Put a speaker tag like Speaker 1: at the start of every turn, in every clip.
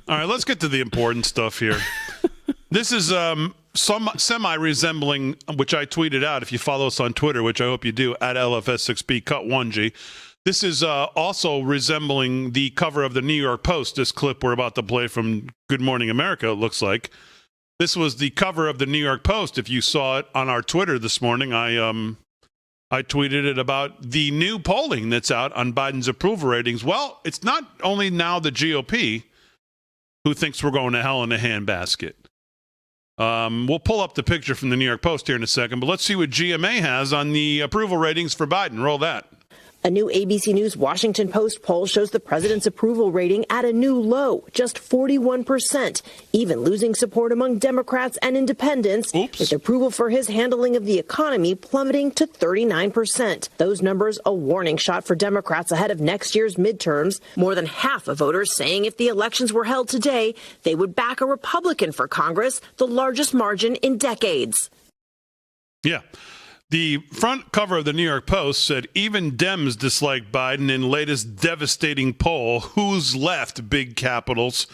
Speaker 1: All right, let's get to the important stuff here. This is some semi-resembling, which I tweeted out. If you follow us on Twitter, which I hope you do, at LFS6B, cut 1G. This is also resembling the cover of the New York Post, this clip we're about to play from Good Morning America, it looks like. This was the cover of the New York Post. If you saw it on our Twitter this morning, I tweeted it about the new polling that's out on Biden's approval ratings. Well, it's not only now the GOP who thinks we're going to hell in a handbasket. We'll pull up the picture from the New York Post here in a second, but let's see what GMA has on the approval ratings for Biden. Roll that.
Speaker 2: A new ABC News Washington Post poll shows the president's approval rating at a new low, just 41%, even losing support among Democrats and independents, with approval for his handling of the economy plummeting to 39%. Those numbers a warning shot for Democrats ahead of next year's midterms. More than half of voters saying if the elections were held today, they would back a Republican for Congress, the largest margin in decades.
Speaker 1: Yeah. The front cover of the New York Post said, even Dems dislike Biden in latest devastating poll. Who's left? Big capitals.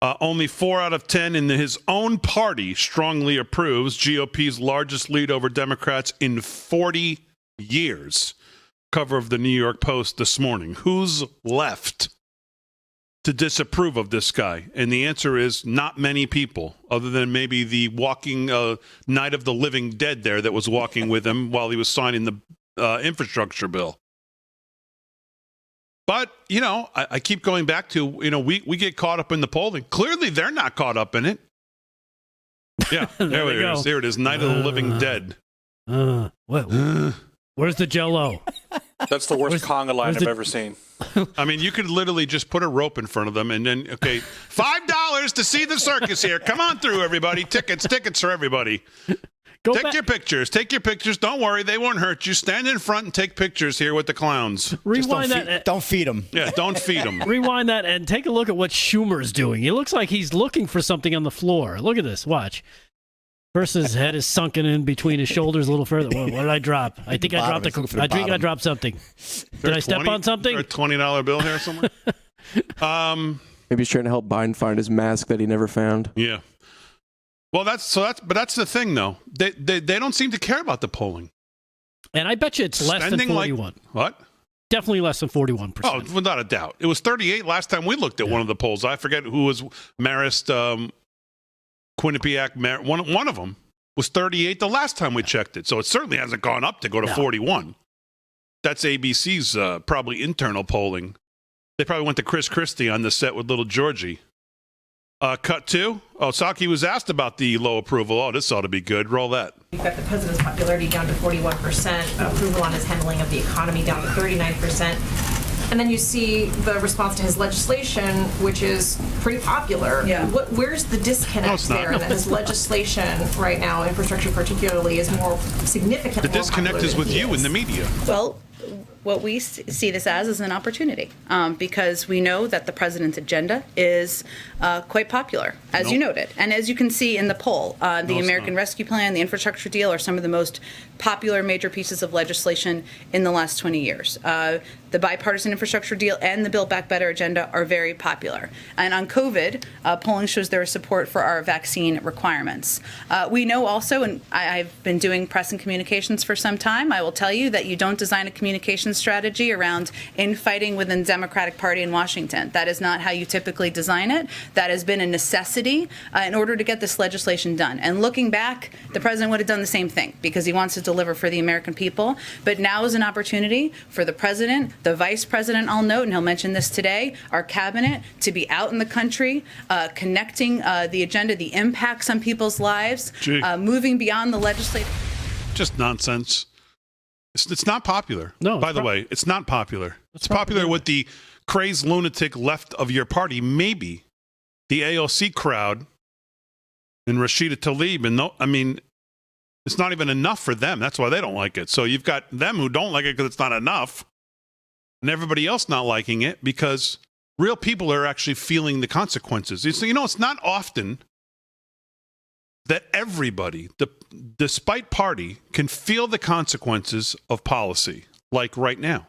Speaker 1: Only 4 out of 10 in his own party strongly approves. GOP's largest lead over Democrats in 40 years. Cover of the New York Post this morning. Who's left to disapprove of this guy? And the answer is not many people, other than maybe the walking Night of the Living Dead there that was walking with him while he was signing the infrastructure bill. But, you know, I keep going back to, you know, we get caught up in the polling. Clearly, they're not caught up in it. Yeah, there it is. There it is, Night of the Living Dead.
Speaker 3: Where's the Jell-O?
Speaker 4: That's the worst conga line I've ever seen.
Speaker 1: I mean, you could literally just put a rope in front of them and then, okay, $5 to see the circus here. Come on through, everybody. Tickets for everybody. Take your pictures. Don't worry, they won't hurt you. Stand in front and take pictures here with the clowns.
Speaker 5: Rewind that. Don't feed them.
Speaker 1: Yeah, don't feed them.
Speaker 3: Rewind that and take a look at what Schumer's doing. It looks like he's looking for something on the floor. Look at this. Watch. First, his head is sunken in between his shoulders a little further. What did I drop? I think I dropped I dropped something. Did I step on something?
Speaker 1: Is there a $20 bill here somewhere?
Speaker 6: Maybe he's trying to help Biden find his mask that he never found.
Speaker 1: Yeah. Well, that's the thing, though. They don't seem to care about the polling.
Speaker 3: And I bet you it's less than 41.
Speaker 1: What?
Speaker 3: Definitely less than 41%.
Speaker 1: Oh, without a doubt. It was 38 last time we looked at one of the polls. I forget who was Marist. Quinnipiac, one of them was 38 the last time we checked it. So it certainly hasn't gone up to go to 41. That's ABC's probably internal polling. They probably went to Chris Christie on the set with little Georgie. Cut 2. Oh, Psaki was asked about the low approval. Oh, this ought to be good. Roll that.
Speaker 7: We've got the president's popularity down to 41%, approval on his handling of the economy down to 39%. And then you see the response to his legislation, which is pretty popular. Yeah. Where's the disconnect there? And that his legislation right now, infrastructure particularly, is more significant.
Speaker 1: The disconnect is with you in the media.
Speaker 8: Well, what we see this as is an opportunity because we know that the president's agenda is quite popular, as you noted. And as you can see in the poll, the American Rescue Plan, the infrastructure deal are some of the most popular major pieces of legislation in the last 20 years. The bipartisan infrastructure deal and the Build Back Better agenda are very popular. And on COVID, polling shows there is support for our vaccine requirements. We know also, and I've been doing press and communications for some time, I will tell you that you don't design a communication strategy around infighting within the Democratic Party in Washington. That is not how you typically design it. That has been a necessity in order to get this legislation done. And looking back, the president would have done the same thing because he wants to deliver for the American people. But now is an opportunity for the president, the vice president, I'll note, and he'll mention this today, our cabinet, to be out in the country, connecting the agenda, the impacts on people's lives, moving beyond the legislative.
Speaker 1: Just nonsense. It's not popular.
Speaker 3: No.
Speaker 1: By the way, it's not popular. It's popular with the crazed lunatic left of your party, maybe the AOC crowd and Rashida Tlaib. And I mean, it's not even enough for them. That's why they don't like it. So you've got them who don't like it because it's not enough, and everybody else not liking it because real people are actually feeling the consequences. So, you know, it's not often that everybody, despite party, can feel the consequences of policy, like right now.